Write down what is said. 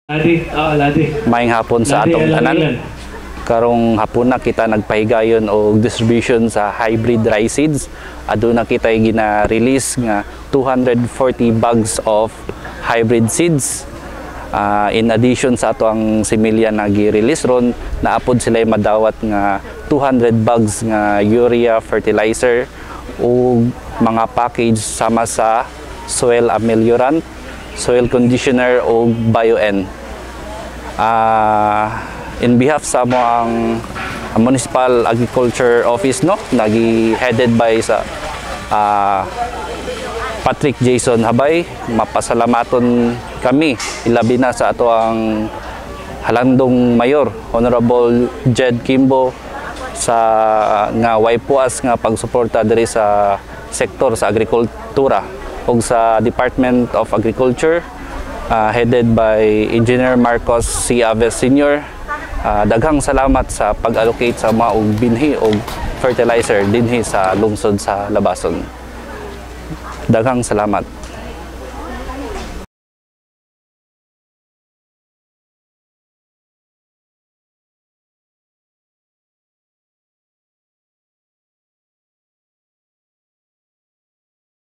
Maayong hapon sa atong tanan. Karong hapon na kita nagpahigayon og distribution sa hybrid rice seeds. Aduna kita gina-release nga 240 bags of hybrid seeds. In addition sa ato ang similya na gi-release ron, naapod sila madawat nga 200 bags nga urea fertilizer o mga package sama sa soil ameliorant, soil conditioner o bio-N. In behalf sa ang Municipal Agriculture Office, no, headed by sa Patrick Jason Habay, mapasalamaton kami ilabi na sa ato ang Halandong Mayor Honorable Jed Kimbo sa nga way puas nga pagsuporta diri sa sektor sa agrikultura ug sa Department of Agriculture, headed by Engineer Marcos C. Aves Sr. Daghang salamat sa pag-allocate sa mga og binhi og fertilizer dinhi sa lungsod sa Labason. Daghang salamat.